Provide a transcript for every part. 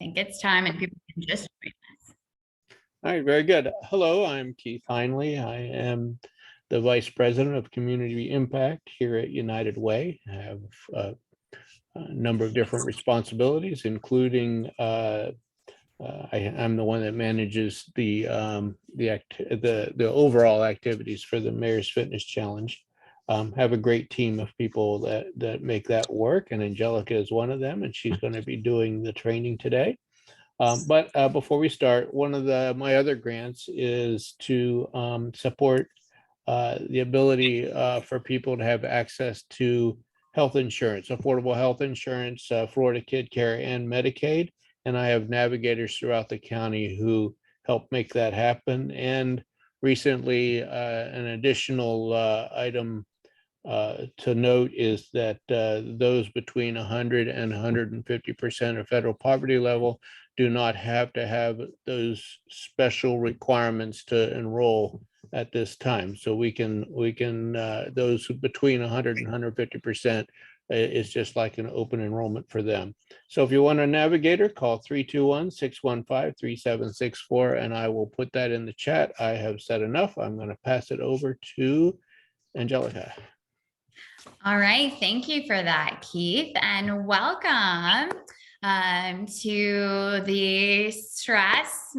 think it's time and people can just join us. All right, very good. Hello, I'm Keith Heinley. I am the Vice President of Community Impact here at United Way. I have a number of different responsibilities, including I'm the one that manages the overall activities for the Mayor's Fitness Challenge. Have a great team of people that make that work, and Angelika is one of them, and she's going to be doing the training today. But before we start, one of my other grants is to support the ability for people to have access to health insurance, affordable health insurance, Florida Kid Care and Medicaid. And I have navigators throughout the county who help make that happen. And recently, an additional item to note is that those between 100 and 150% of federal poverty level do not have to have those special requirements to enroll at this time. So we can those between 100 and 150% is just like an open enrollment for them. So if you want a navigator, call 321-615-3764, and I will put that in the chat. I have said enough. I'm going to pass it over to Angelika. All right, thank you for that, Keith, and welcome to the stress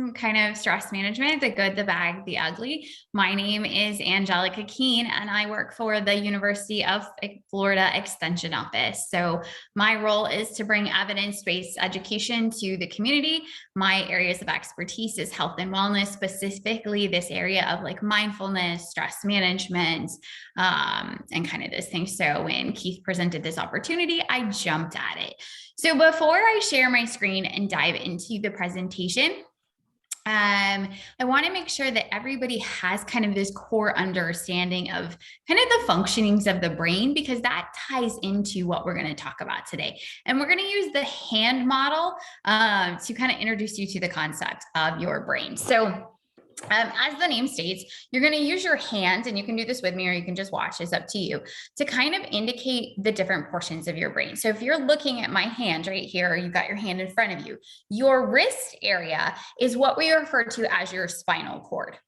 management, the good, the bad, the ugly. My name is Angelika Keene, and I work for the University of Florida Extension Office. So my role is to bring evidence-based education to the community. My areas of expertise is health and wellness, specifically this area of like mindfulness, stress management, and kind of those things. So when Keith presented this opportunity, I jumped at it. So before I share my screen and dive into the presentation, I want to make sure that everybody has kind of this core understanding of kind of the functionings of the brain, because that ties into what we're going to talk about today. And we're going to use the hand model to kind of introduce you to the concept of your brain. So as the name states, you're going to use your hand, and you can do this with me or you can just watch, it's up to you, to kind of indicate the different portions of your brain. So if you're looking at my hand right here, or you've got your hand in front of you, your wrist area is what we refer to as your spinal cord.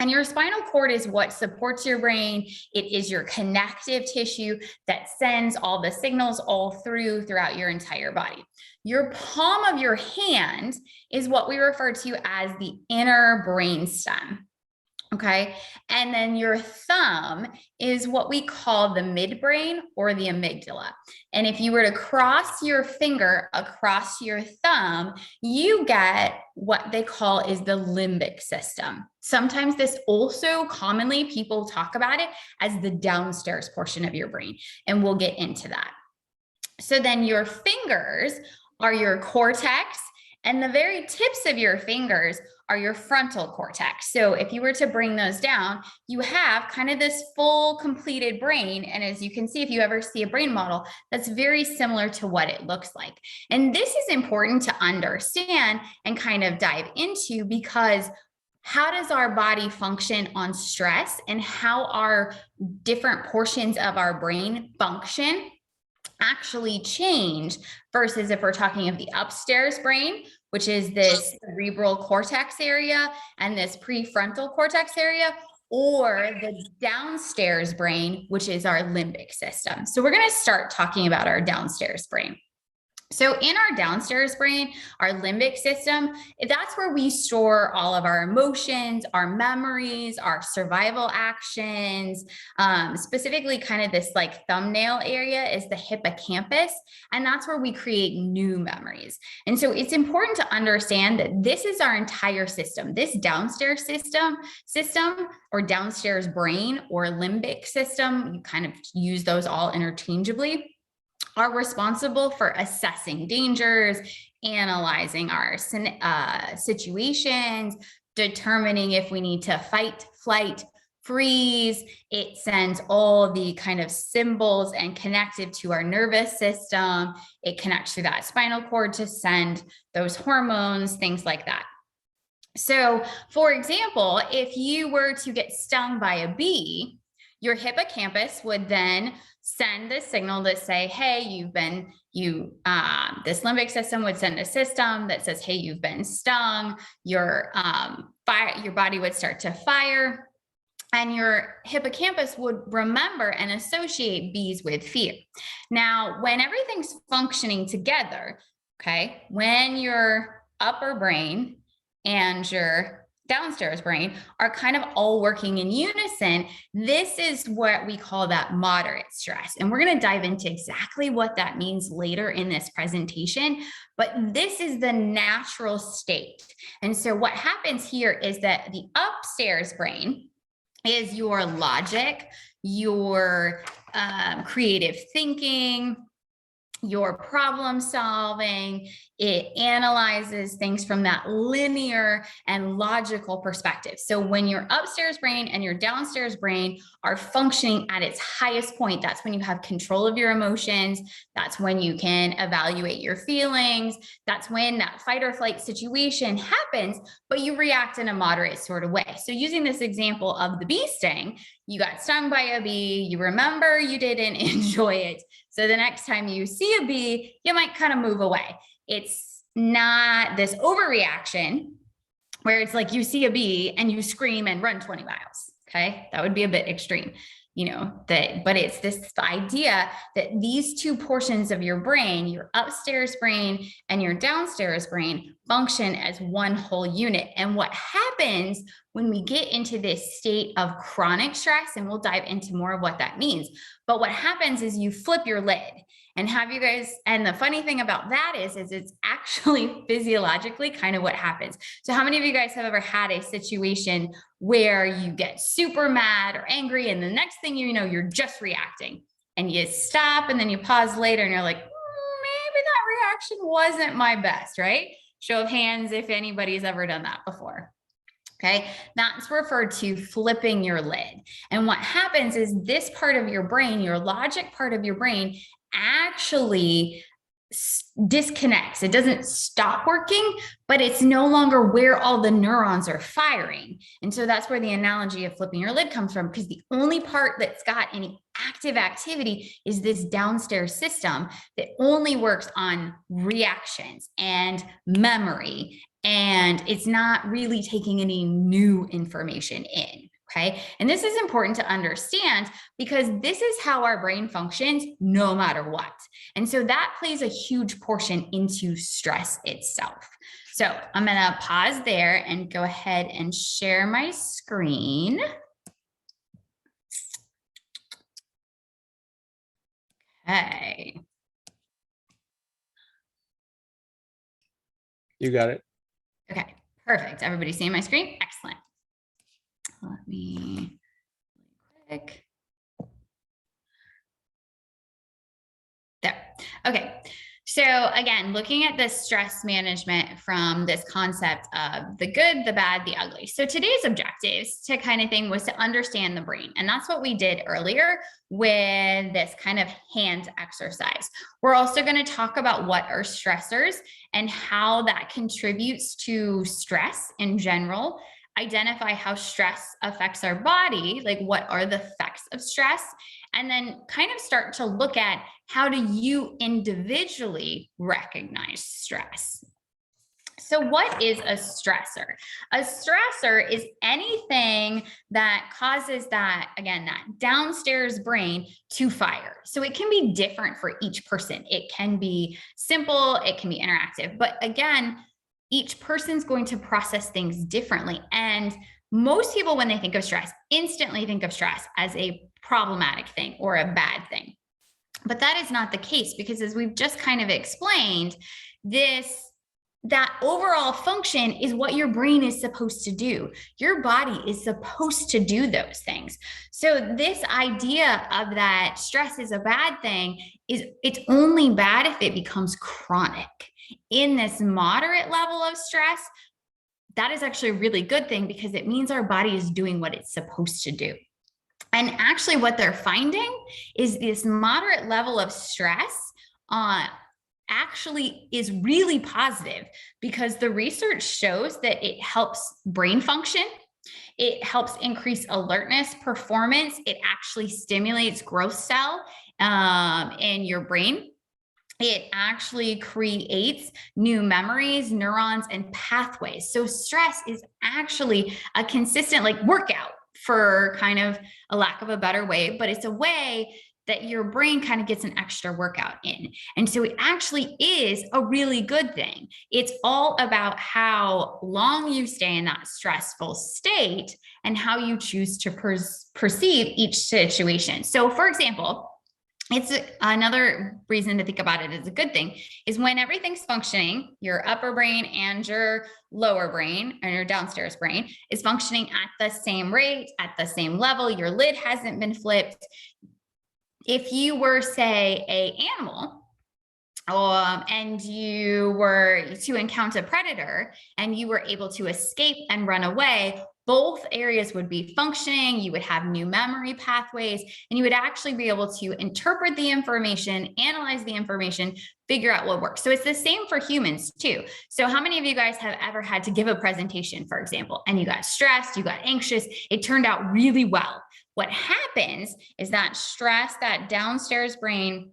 And your spinal cord is what supports your brain. It is your connective tissue that sends all the signals all throughout your entire body. Your palm of your hand is what we refer to as the inner brain stem. Okay. And then your thumb is what we call the midbrain or the amygdala. And if you were to cross your finger across your thumb, you get what they call is the limbic system. Sometimes this also commonly people talk about it as the downstairs portion of your brain, and we'll get into that. So then your fingers are your cortex, and the very tips of your fingers are your frontal cortex. So if you were to bring those down, you have kind of this full completed brain. And as you can see, if you ever see a brain model, that's very similar to what it looks like. And this is important to understand and kind of dive into, because how does our body function on stress, and how our different portions of our brain function actually change versus if we're talking of the upstairs brain, which is this cerebral cortex area and this prefrontal cortex area, or the downstairs brain, which is our limbic system. So we're going to start talking about our downstairs brain. So in our downstairs brain, our limbic system, that's where we store all of our emotions, our memories, our survival actions. Specifically, kind of this like thumbnail area is the hippocampus, and that's where we create new memories. And so it's important to understand that this is our entire system. This downstairs system or downstairs brain or limbic system, you kind of use those all interchangeably, are responsible for assessing dangers, analyzing our situations, determining if we need to fight, flight, freeze. It sends all the kind of symbols and connected to our nervous system. It connects through that spinal cord to send those hormones, things like that. So, for example, if you were to get stung by a bee, Your hippocampus would then send the signal to say, hey, this limbic system would send a system that says, hey, you've been stung. Your body would start to fire. And your hippocampus would remember and associate bees with fear. Now, when everything's functioning together, okay, when your upper brain and your downstairs brain are kind of all working in unison, this is what we call that moderate stress. And we're going to dive into exactly what that means later in this presentation, but this is the natural state. And so what happens here is that the upstairs brain is your logic, your creative thinking, your problem solving. It analyzes things from that linear and logical perspective. So when your upstairs brain and your downstairs brain are functioning at its highest point, that's when you have control of your emotions. That's when you can evaluate your feelings. That's when that fight or flight situation happens, but you react in a moderate sort of way. So using this example of the bee sting, you got stung by a bee, you remember you didn't enjoy it. So the next time you see a bee, you might kind of move away. It's not this overreaction where it's like you see a bee and you scream and run 20 miles. Okay. That would be a bit extreme, but it's this idea that these two portions of your brain, your upstairs brain and your downstairs brain, function as one whole unit. And what happens when we get into this state of chronic stress, and we'll dive into more of what that means, but what happens is you flip your lid. And the funny thing about that is it's actually physiologically kind of what happens. So how many of you guys have ever had a situation where you get super mad or angry, and the next thing you know, you're just reacting, and you stop and then you pause later and you're like, maybe that reaction wasn't my best, right? Show of hands if anybody's ever done that before. Okay, that's referred to flipping your lid. And what happens is this part of your brain, your logic part of your brain, actually disconnects. It doesn't stop working, but it's no longer where all the neurons are firing. And so that's where the analogy of flipping your lid comes from, because the only part that's got any active activity is this downstairs system that only works on reactions and memory. And it's not really taking any new information in. Okay. And this is important to understand because this is how our brain functions no matter what. And so that plays a huge portion into stress itself. So I'm going to pause there and go ahead and share my screen. Okay. You got it. Okay, perfect. Everybody seeing my screen? Excellent. Let me quick. There. Okay. So again, looking at the stress management from this concept of the good, the bad, the ugly. So today's objectives to kind of thing was to understand the brain. And that's what we did earlier with this kind of hand exercise. We're also going to talk about what are stressors and how that contributes to stress in general. Identify how stress affects our body, like what are the effects of stress, and then kind of start to look at how do you individually recognize stress. So what is a stressor? A stressor is anything that causes that, again, that downstairs brain to fire. So it can be different for each person. It can be simple, it can be interactive, but again, each person's going to process things differently. And most people, when they think of stress, instantly think of stress as a problematic thing or a bad thing. But that is not the case, because as we've just kind of explained, that overall function is what your brain is supposed to do. Your body is supposed to do those things. So this idea of that stress is a bad thing it's only bad if it becomes chronic. In this moderate level of stress, that is actually a really good thing, because it means our body is doing what it's supposed to do. And actually what they're finding is this moderate level of stress actually is really positive, because the research shows that it helps brain function. It helps increase alertness, performance. It actually stimulates growth cell in your brain. It actually creates new memories, neurons, and pathways. So stress is actually a consistent like workout, for kind of a lack of a better way, but it's a way that your brain kind of gets an extra workout in. And so it actually is a really good thing. It's all about how long you stay in that stressful state and how you choose to perceive each situation. So for example, it's another reason to think about it as a good thing is when everything's functioning, your upper brain and your lower brain and your downstairs brain is functioning at the same rate, at the same level, your lid hasn't been flipped. If you were, say, an animal, and you were to encounter a predator and you were able to escape and run away, both areas would be functioning. You would have new memory pathways, and you would actually be able to interpret the information, analyze the information, figure out what works. So it's the same for humans too. So how many of you guys have ever had to give a presentation, for example, and you got stressed, you got anxious, it turned out really well? What happens is that stress, that downstairs brain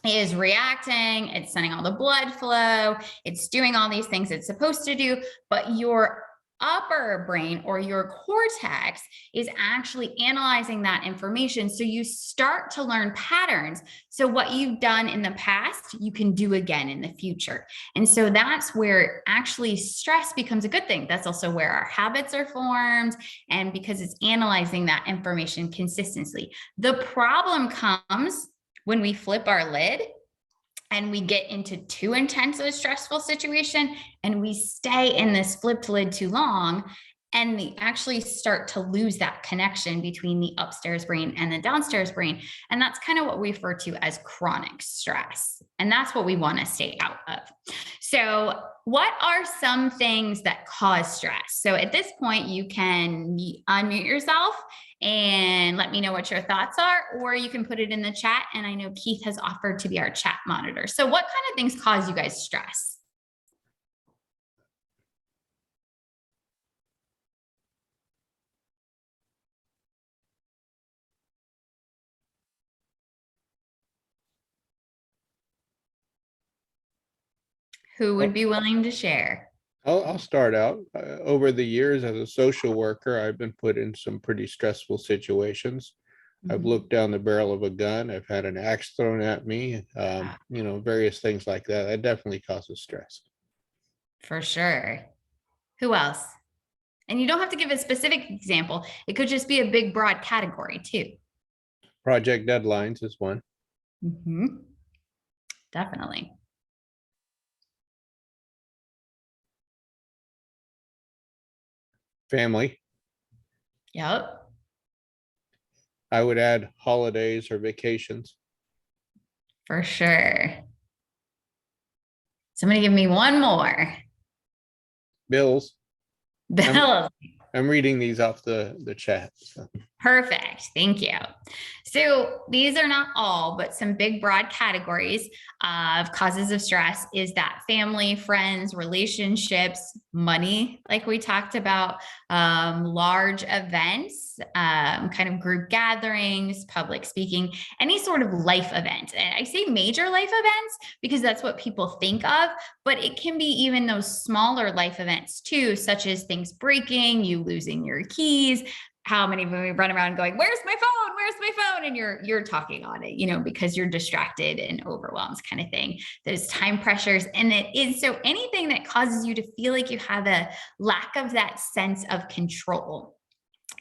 is reacting, it's sending all the blood flow, it's doing all these things it's supposed to do, but your upper brain or your cortex is actually analyzing that information. So you start to learn patterns. So what you've done in the past, you can do again in the future. And so that's where actually stress becomes a good thing. That's also where our habits are formed, and because it's analyzing that information consistently. The problem comes when we flip our lid and we get into too intense a stressful situation and we stay in this flipped lid too long, and we actually start to lose that connection between the upstairs brain and the downstairs brain. And that's kind of what we refer to as chronic stress. And that's what we want to stay out of. So what are some things that cause stress? So at this point, you can unmute yourself and let me know what your thoughts are, or you can put it in the chat. And I know Keith has offered to be our chat monitor. So what kind of things cause you guys stress? Who would be willing to share? I'll start out. Over the years as a social worker, I've been put in some pretty stressful situations. I've looked down the barrel of a gun. I've had an axe thrown at me, various things like that. That definitely causes stress. For sure. Who else? And you don't have to give a specific example. It could just be a big, broad category too. Project deadlines is one. Definitely. Family. Yep. I would add holidays or vacations. For sure. Somebody give me one more. Bills. Bills. I'm reading these off the chat. So. Perfect. Thank you. So these are not all, but some big broad categories of causes of stress is that family, friends, relationships, money, like we talked about, large events, kind of group gatherings, public speaking, any sort of life event. And I say major life events because that's what people think of, but it can be even those smaller life events too, such as things breaking, you losing your keys. How many of we run around going, where's my phone? Where's my phone? And you're talking on it, because you're distracted and overwhelmed kind of thing. There's time pressures. And it is so anything that causes you to feel like you have a lack of that sense of control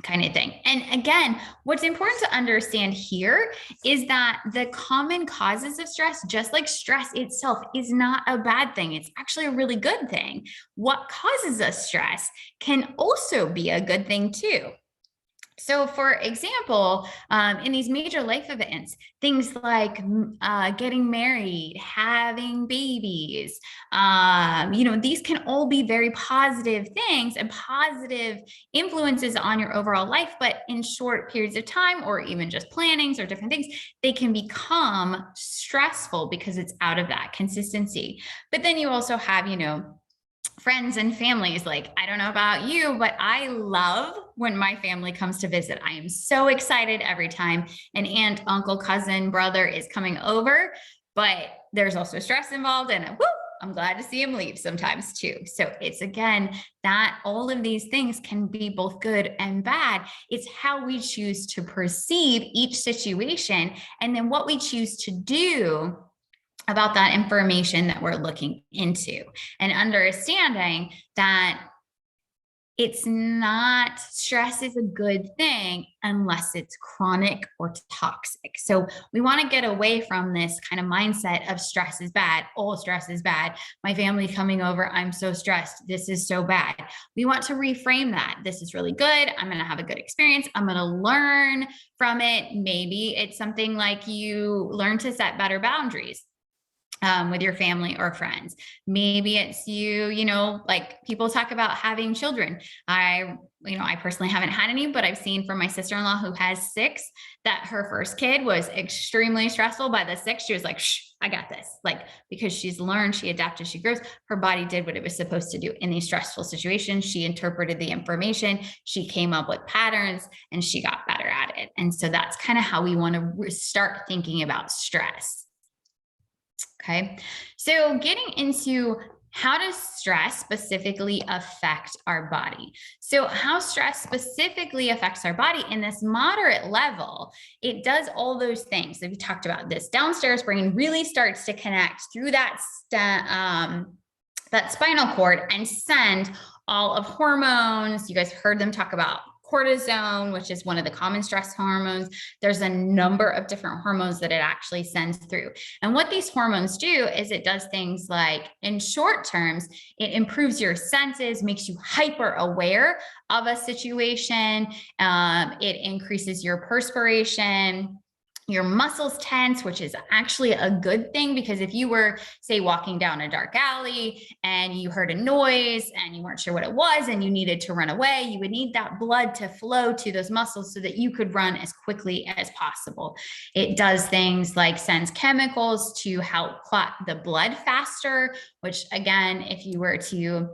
kind of thing. And again, what's important to understand here is that the common causes of stress, just like stress itself, is not a bad thing. It's actually a really good thing. What causes us stress can also be a good thing too. So for example, in these major life events, things like getting married, having babies, these can all be very positive things and positive influences on your overall life. But in short periods of time, or even just plannings or different things, they can become stressful because it's out of that consistency. But then you also have, friends and families. Like, I don't know about you, but I love when my family comes to visit. I am so excited every time an aunt, uncle, cousin, brother is coming over, but there's also stress involved, and whoo, I'm glad to see him leave sometimes too. So it's, again, that all of these things can be both good and bad. It's how we choose to perceive each situation, and then what we choose to do about that information that we're looking into, and understanding that it's not, stress is a good thing unless it's chronic or toxic. So we want to get away from this kind of mindset of stress is bad. Oh, stress is bad. My family coming over, I'm so stressed. This is so bad. We want to reframe that. This is really good. I'm going to have a good experience. I'm going to learn from it. Maybe it's something like you learn to set better boundaries with your family or friends. Maybe it's like people talk about having children. I personally haven't had any, but I've seen from my sister-in-law who has 6 that her first kid was extremely stressful. By the 6th, she was like, shh, I got this. Like, because she's learned, she adapted, she grows. Her body did what it was supposed to do in these stressful situations. She interpreted the information, she came up with patterns, and she got better at it. And so that's kind of how we want to start thinking about stress. Okay, so getting into how does stress specifically affect our body? So how stress specifically affects our body in this moderate level, it does all those things that we talked about. This downstairs brain really starts to connect through that spinal cord and send all of hormones. You guys heard them talk about cortisone, which is one of the common stress hormones. There's a number of different hormones that it actually sends through. And what these hormones do is it does things like, in short terms, it improves your senses, makes you hyper aware of a situation. It increases your perspiration, your muscles tense, which is actually a good thing, because if you were, say, walking down a dark alley and you heard a noise and you weren't sure what it was and you needed to run away, you would need that blood to flow to those muscles so that you could run as quickly as possible. It does things like sends chemicals to help clot the blood faster, which, again, if you were to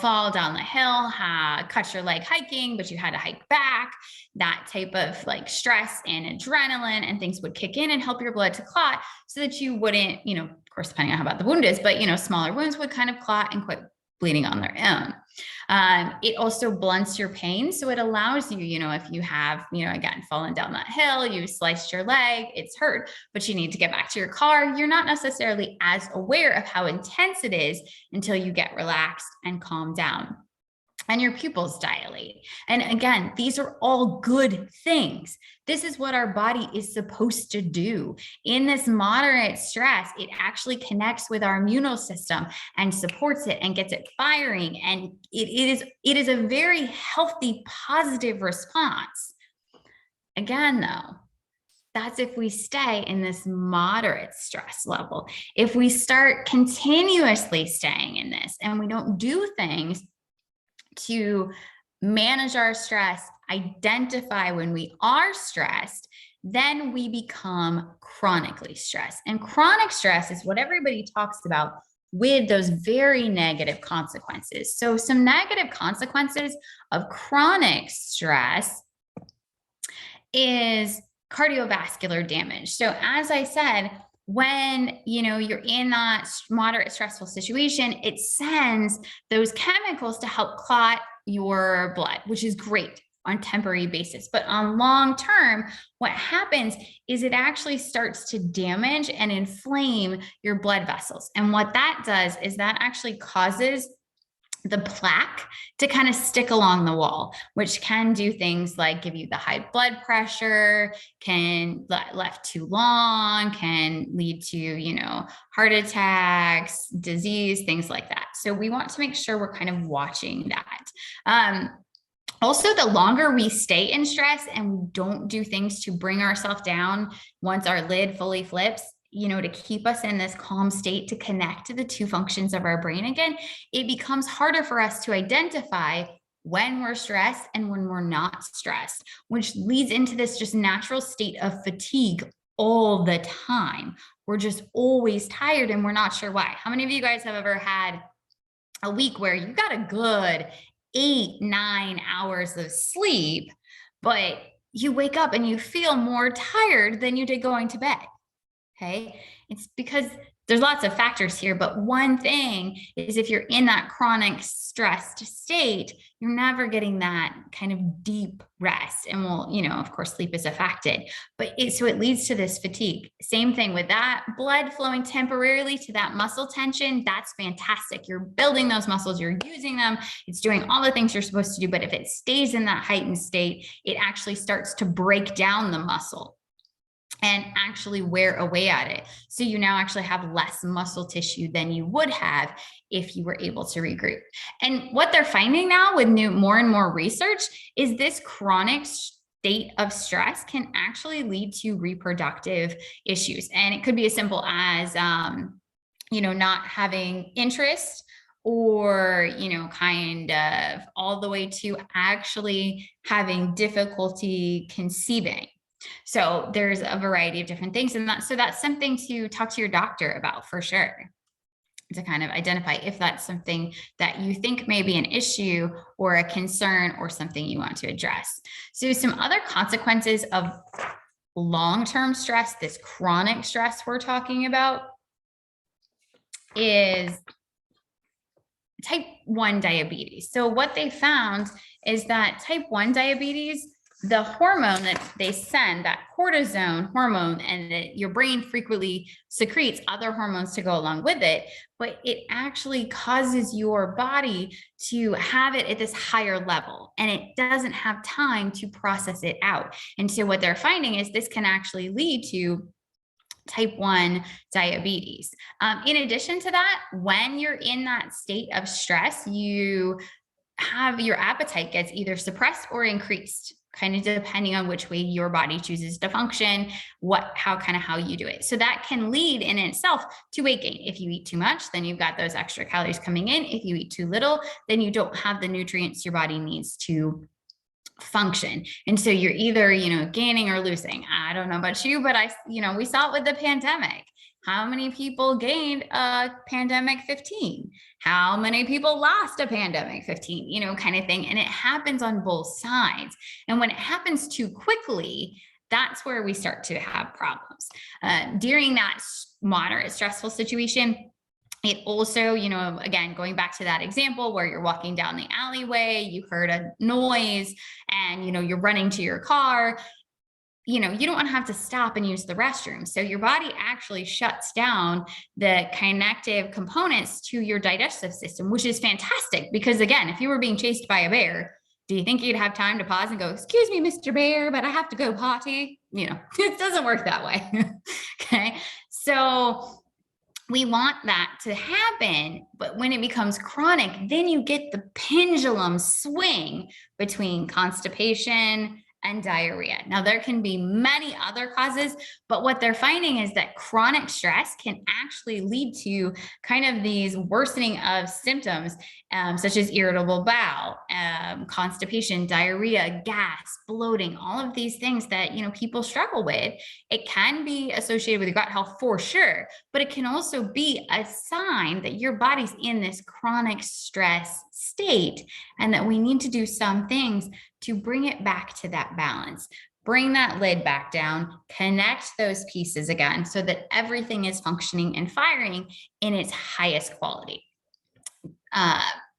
fall down the hill, cut your leg hiking, but you had to hike back, that type of like stress and adrenaline and things would kick in and help your blood to clot so that you wouldn't, of course, depending on how bad the wound is, but, smaller wounds would kind of clot and quit bleeding on their own. It also blunts your pain. So it allows you, if you have, again, fallen down that hill, you sliced your leg, it's hurt, but you need to get back to your car. You're not necessarily as aware of how intense it is until you get relaxed and calm down and your pupils dilate. And again, these are all good things. This is what our body is supposed to do. In this moderate stress, it actually connects with our immune system and supports it and gets it firing. And it is a very healthy, positive response. Again, though, that's if we stay in this moderate stress level. If we start continuously staying in this and we don't do things to manage our stress, identify when we are stressed, then we become chronically stressed. And chronic stress is what everybody talks about with those very negative consequences. So some negative consequences of chronic stress is cardiovascular damage. So as I said, when you're in that moderate stressful situation, it sends those chemicals to help clot your blood, which is great on temporary basis. But on long term, what happens is it actually starts to damage and inflame your blood vessels. And what that does is that actually causes the plaque to kind of stick along the wall, which can do things like give you the high blood pressure, can left too long, can lead to, heart attacks, disease, things like that. So we want to make sure we're kind of watching that. Also, the longer we stay in stress and we don't do things to bring ourselves down once our lid fully flips, to keep us in this calm state, to connect to the two functions of our brain again, it becomes harder for us to identify when we're stressed and when we're not stressed, which leads into this just natural state of fatigue all the time. We're just always tired and we're not sure why. How many of you guys have ever had a week where you got a good 8, 9 hours of sleep, but you wake up and you feel more tired than you did going to bed. Okay. It's because there's lots of factors here, but one thing is if you're in that chronic stressed state, you're never getting that kind of deep rest. And well, of course, sleep is affected, but so it leads to this fatigue. Same thing with that blood flowing temporarily to that muscle tension. That's fantastic. You're building those muscles, you're using them. It's doing all the things you're supposed to do. But if it stays in that heightened state, it actually starts to break down the muscle and actually wear away at it. So you now actually have less muscle tissue than you would have if you were able to regroup. And what they're finding now with more and more research is this chronic state of stress can actually lead to reproductive issues. And it could be as simple as, not having interest, or, kind of all the way to actually having difficulty conceiving. So there's a variety of different things. And that's something to talk to your doctor about for sure, to kind of identify if that's something that you think may be an issue or a concern or something you want to address. So some other consequences of long-term stress, this chronic stress we're talking about, is type 1 diabetes. So what they found is that type 1 diabetes, the hormone that they send, that cortisone hormone, and that your brain frequently secretes other hormones to go along with it, but it actually causes your body to have it at this higher level, and it doesn't have time to process it out. And so what they're finding is this can actually lead to type 1 diabetes. In addition to that, when you're in that state of stress, you have your appetite gets either suppressed or increased, kind of depending on which way your body chooses to function, how you do it. So that can lead in itself to weight gain. If you eat too much, then you've got those extra calories coming in. If you eat too little, then you don't have the nutrients your body needs to function. And so you're either, gaining or losing. I don't know about you, but we saw it with the pandemic. How many people gained a pandemic 15? How many people lost a pandemic 15, kind of thing. And it happens on both sides. And when it happens too quickly, that's where we start to have problems. During that moderate stressful situation, it also, again, going back to that example where you're walking down the alleyway, you heard a noise and, you're running to your car, you don't want to have to stop and use the restroom. So your body actually shuts down the connective components to your digestive system, which is fantastic because, again, if you were being chased by a bear, do you think you'd have time to pause and go, "Excuse me, Mr. Bear, but I have to go potty"? It doesn't work that way. Okay. So we want that to happen, but when it becomes chronic, then you get the pendulum swing between constipation and diarrhea. Now, there can be many other causes, but what they're finding is that chronic stress can actually lead to kind of these worsening of symptoms, such as irritable bowel, constipation, diarrhea, gas, bloating, all of these things that, people struggle with. It can be associated with gut health for sure, but it can also be a sign that your body's in this chronic stress state and that we need to do some things to bring it back to that balance, bring that lid back down, connect those pieces again so that everything is functioning and firing in its highest quality.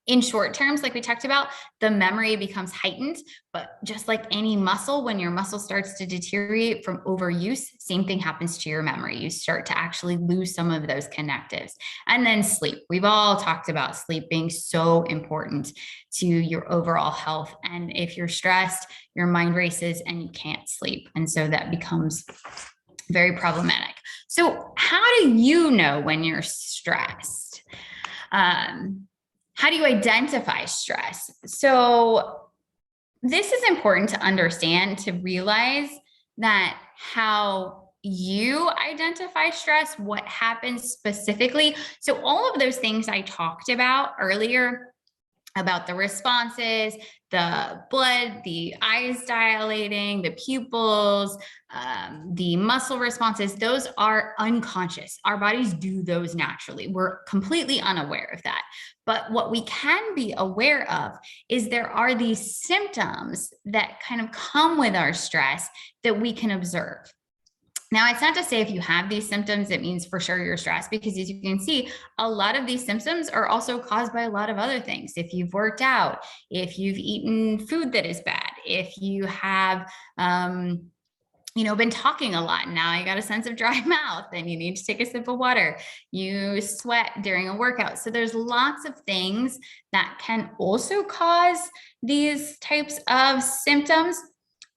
In short terms, like we talked about, the memory becomes heightened, but just like any muscle, when your muscle starts to deteriorate from overuse, same thing happens to your memory. You start to actually lose some of those connectives. And then sleep. We've all talked about sleep being so important to your overall health. And if you're stressed, your mind races and you can't sleep. And so that becomes very problematic. So how do you know when you're stressed? How do you identify stress? So this is important to understand, to realize that how you identify stress, what happens specifically. So all of those things I talked about earlier about the responses, the blood, the eyes dilating, the pupils, the muscle responses. Those are unconscious. Our bodies do those naturally. We're completely unaware of that. But what we can be aware of is there are these symptoms that kind of come with our stress that we can observe. Now, it's not to say if you have these symptoms, it means for sure you're stressed, because as you can see, a lot of these symptoms are also caused by a lot of other things. If you've worked out, if you've eaten food that is bad, if you have, been talking a lot and now you got a sense of dry mouth and you need to take a sip of water, you sweat during a workout. So there's lots of things that can also cause these types of symptoms.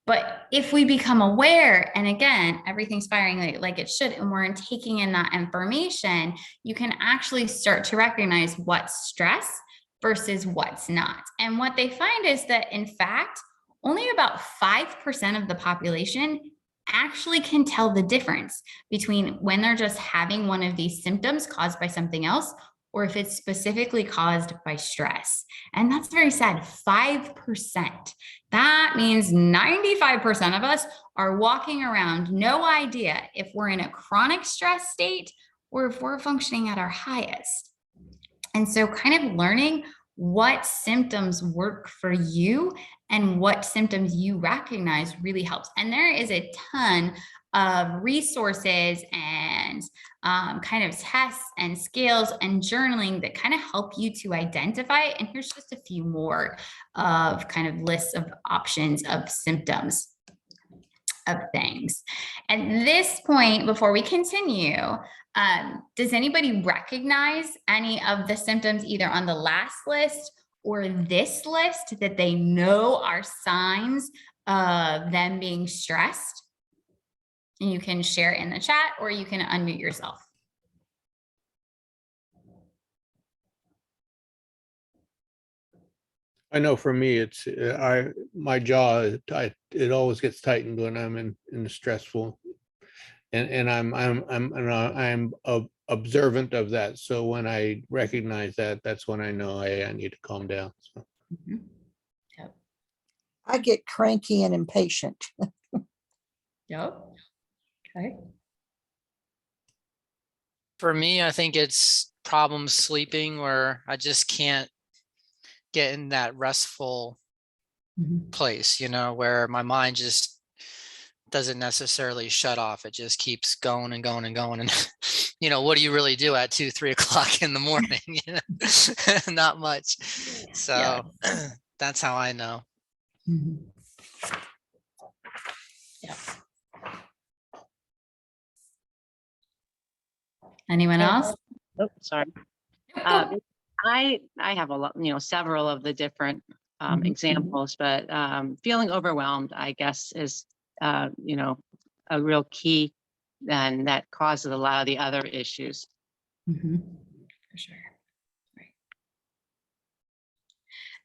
But if we become aware, and again, everything's firing like it should, and we're taking in that information, you can actually start to recognize what's stress versus what's not. And what they find is that, in fact, only about 5% of the population actually can tell the difference between when they're just having one of these symptoms caused by something else, or if it's specifically caused by stress. And that's very sad, 5%. That means 95% of us are walking around, no idea if we're in a chronic stress state or if we're functioning at our highest. And so kind of learning what symptoms work for you and what symptoms you recognize really helps. And there is a ton of resources and kind of tests and scales and journaling that kind of help you to identify it. And here's just a few more of kind of lists of options of symptoms of things. At this point, before we continue, does anybody recognize any of the symptoms either on the last list or this list that they know are signs of them being stressed? And you can share in the chat or you can unmute yourself. I know for me, it's my jaw, it always gets tightened when I'm in stressful, and I'm observant of that. So when I recognize that, that's when I know I need to calm down. So. Mm-hmm. Yep. I get cranky and impatient. Yep. Okay. For me, I think it's problems sleeping, where I just can't get in that restful place, where my mind just doesn't necessarily shut off. It just keeps going and going and going. And, what do you really do at 2-3 o'clock in the morning? Not much. So yeah. That's how I know. Mm-hmm. Yeah. Anyone else? Oh, sorry. I have a lot, several of the different examples, but feeling overwhelmed, I guess, is a real key, and that causes a lot of the other issues. Mm-hmm. For sure. Right.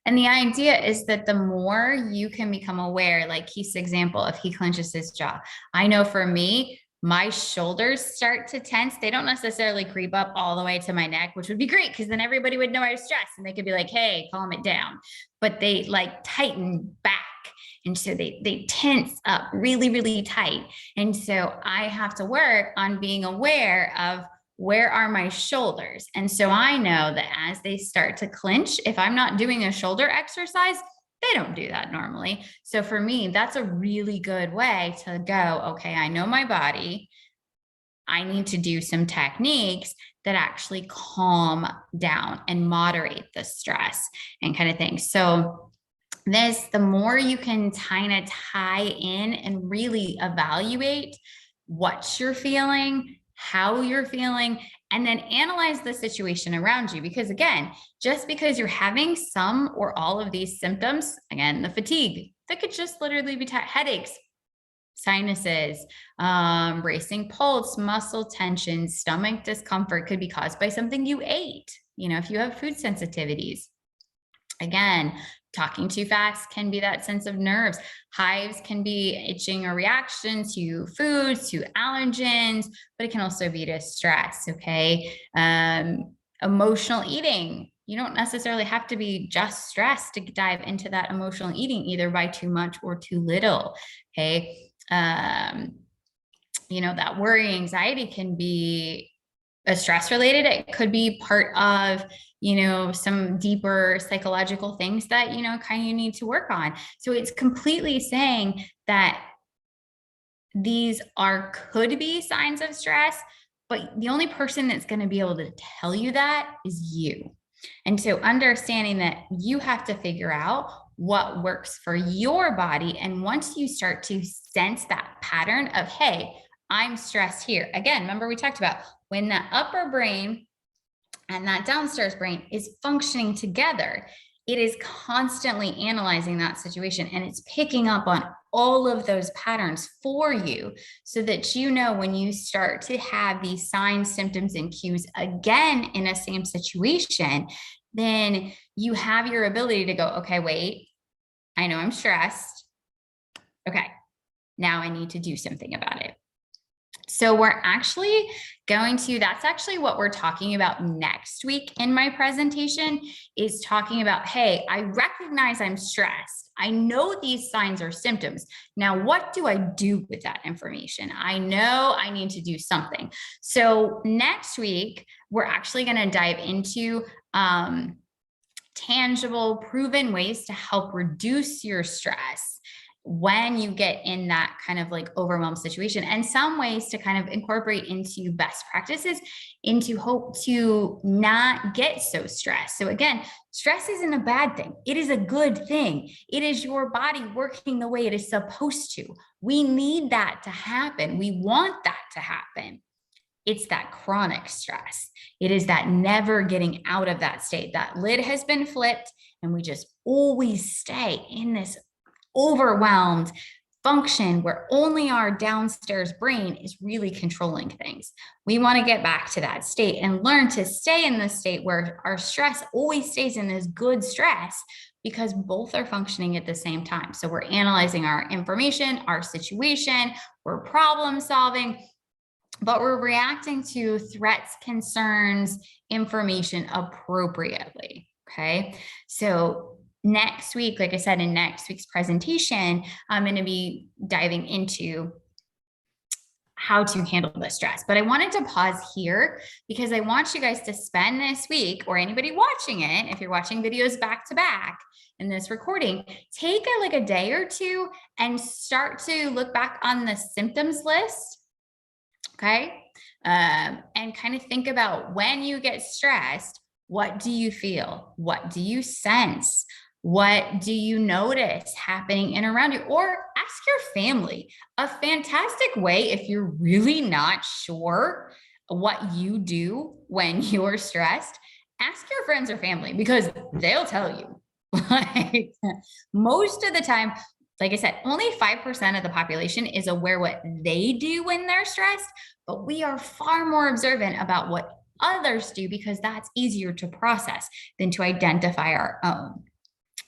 And the idea is that the more you can become aware, like Keith's example, if he clenches his jaw, I know for me, my shoulders start to tense. They don't necessarily creep up all the way to my neck, which would be great because then everybody would know I was stressed and they could be like, hey, calm it down. But they like tighten back. And so they tense up really, really tight. And so I have to work on being aware of where are my shoulders. And so I know that as they start to clench, if I'm not doing a shoulder exercise, they don't do that normally. So for me, that's a really good way to go, okay, I know my body. I need to do some techniques that actually calm down and moderate the stress and kind of thing. So the more you can kind of tie in and really evaluate what you're feeling, how you're feeling, and then analyze the situation around you. Because again, just because you're having some or all of these symptoms, again, the fatigue, that could just literally be headaches, sinuses, racing pulse, muscle tension, stomach discomfort could be caused by something you ate. If you have food sensitivities, again, talking too fast can be that sense of nerves. Hives can be itching or reaction to foods, to allergens, but it can also be to stress, okay? Emotional eating you don't necessarily have to be just stressed to dive into that emotional eating, either by too much or too little. Okay. You know, that worry, anxiety can be a stress related. It could be part of, you know, some deeper psychological things that, you know, kind of you need to work on. So it's completely saying that these could be signs of stress, but the only person that's going to be able to tell you that is you. And so understanding that you have to figure out what works for your body. And once you start to sense that pattern of, hey, I'm stressed here. Again, remember we talked about when that upper brain and that downstairs brain is functioning together, it is constantly analyzing that situation and it's picking up on all of those patterns for you so that, you know, when you start to have these signs, symptoms, and cues again in a same situation, then you have your ability to go, okay, wait, I know I'm stressed. Okay, now I need to do something about it. So we're actually that's actually what we're talking about next week in my presentation, is talking about, hey, I recognize I'm stressed. I know these signs or symptoms. Now, what do I do with that information? I know I need to do something. So next week, we're actually going to dive into tangible, proven ways to help reduce your stress when you get in that kind of like overwhelmed situation, and some ways to kind of incorporate into best practices into hope to not get so stressed. So again, stress isn't a bad thing. It is a good thing. It is your body working the way it is supposed to. We need that to happen. We want that to happen. It's that chronic stress. It is that never getting out of that state. That lid has been flipped and we just always stay in this overwhelmed function where only our downstairs brain is really controlling things. We want to get back to that state and learn to stay in this state where our stress always stays in this good stress, because both are functioning at the same time. So we're analyzing our information, our situation, we're problem solving, but we're reacting to threats, concerns, information appropriately. Okay. So next week, like I said, in next week's presentation, I'm going to be diving into how to handle the stress. But I wanted to pause here because I want you guys to spend this week, or anybody watching it, if you're watching videos back to back in this recording, take a day or two and start to look back on the symptoms list. Okay. And kind of think about, when you get stressed, what do you feel? What do you sense? What do you notice happening in around you? Or ask your family. A fantastic way, if you're really not sure what you do when you're stressed, ask your friends or family, because they'll tell you. Like, most of the time, like I said, only 5% of the population is aware what they do when they're stressed, but we are far more observant about what others do, because that's easier to process than to identify our own.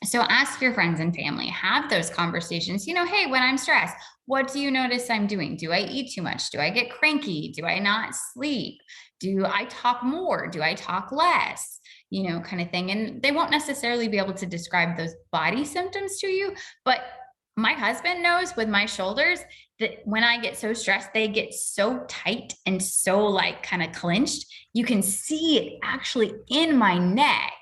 So ask your friends and family, have those conversations. You know, hey, when I'm stressed, what do you notice I'm doing? Do I eat too much? Do I get cranky? Do I not sleep? Do I talk more? Do I talk less? You know, kind of thing. And they won't necessarily be able to describe those body symptoms to you, but my husband knows with my shoulders that when I get so stressed, they get so tight and so like kind of clenched. You can see it actually in my neck.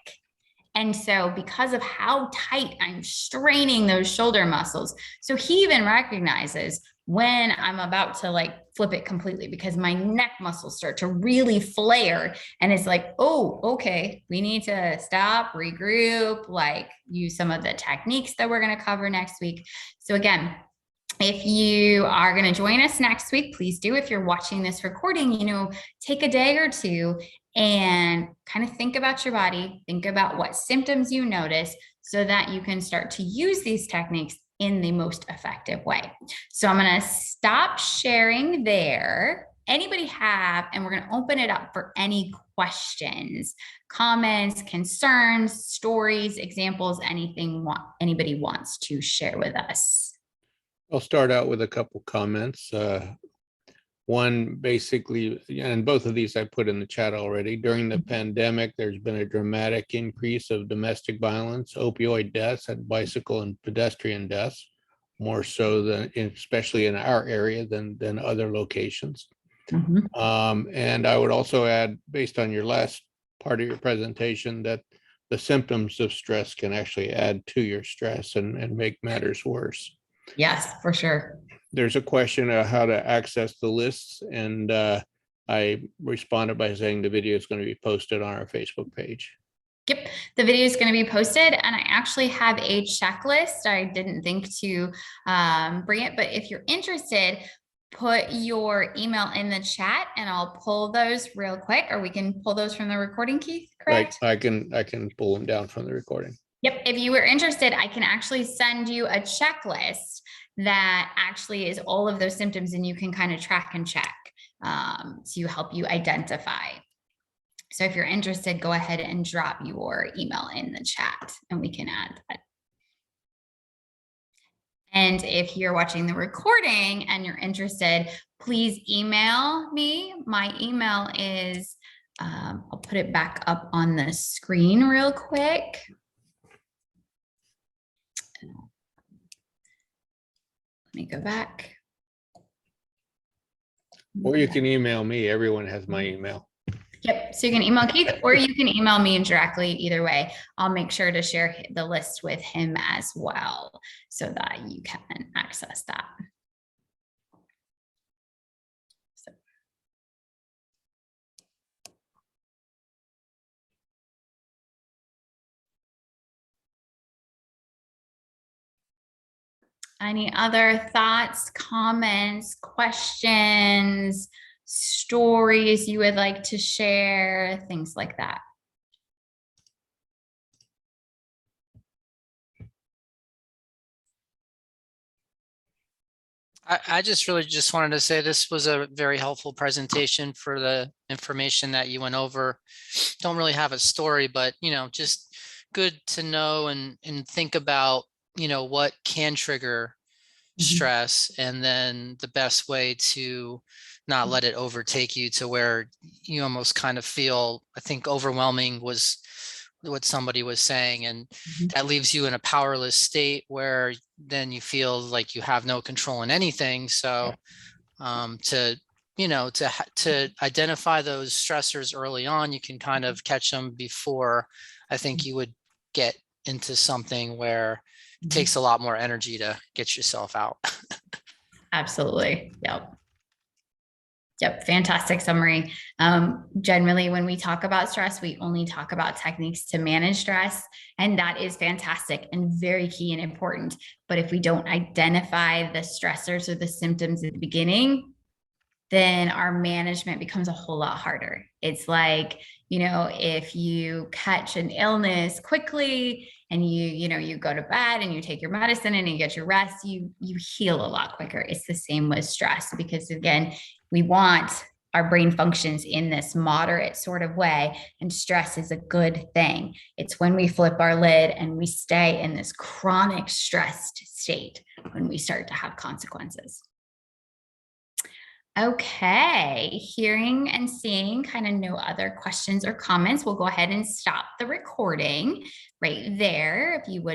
And so because of how tight I'm straining those shoulder muscles, so he even recognizes when I'm about to like flip it completely, because my neck muscles start to really flare. And it's like, oh, okay, we need to stop, regroup, like use some of the techniques that we're going to cover next week. So again, if you are going to join us next week, please do. If you're watching this recording, you know, take a day or two and kind of think about your body, think about what symptoms you notice, so that you can start to use these techniques in the most effective way. So I'm going to stop sharing there. Anybody have, and we're going to open it up for any questions, comments, concerns, stories, examples, anything anybody wants to share with us. I'll start out with a couple comments. One basically, and both of these I put in the chat already. During the pandemic, there's been a dramatic increase of domestic violence, opioid deaths, and bicycle and pedestrian deaths, more so than, especially in our area than other locations. And I would also add, based on your last part of your presentation, that the symptoms of stress can actually add to your stress and make matters worse. Yes, for sure. There's a question of how to access the lists, and I responded by saying the video is going to be posted on our Facebook page. Yep, the video is going to be posted, and I actually have a checklist. I didn't think to bring it, but if you're interested, put your email in the chat and I'll pull those real quick, or we can pull those from the recording, Keith, correct? Right, I can pull them down from the recording. Yep, if you were interested, I can actually send you a checklist that actually is all of those symptoms, and you can kind of track and check to help you identify. So if you're interested, go ahead and drop your email in the chat and we can add that. And if you're watching the recording and you're interested, please email me. My email is, I'll put it back up on the screen real quick. Let me go back. Or you can email me. Everyone has my email. Yep. So you can email Keith or you can email me directly. Either way, I'll make sure to share the list with him as well so that you can access that. So. Any other thoughts, comments, questions, stories you would like to share, things like that? I just really just wanted to say this was a very helpful presentation for the information that you went over. Don't really have a story, but just good to know and think about, what can trigger stress, and then the best way to not let it overtake you to where you almost kind of feel, I think overwhelming was what somebody was saying, and that leaves you in a powerless state where then you feel like you have no control in anything. So to identify those stressors early on, you can kind of catch them before I think you would get into something where it takes a lot more energy to get yourself out. Absolutely. Yep. Fantastic summary. Generally, when we talk about stress, we only talk about techniques to manage stress, and that is fantastic and very key and important. But if we don't identify the stressors or the symptoms at the beginning, then our management becomes a whole lot harder. It's like, if you catch an illness quickly and you go to bed and you take your medicine and you get your rest, you heal a lot quicker. It's the same with stress, because again, we want our brain functions in this moderate sort of way, and stress is a good thing. It's when we flip our lid and we stay in this chronic stressed state when we start to have consequences. Okay, hearing and seeing kind of no other questions or comments, we'll go ahead and stop the recording right there. If you would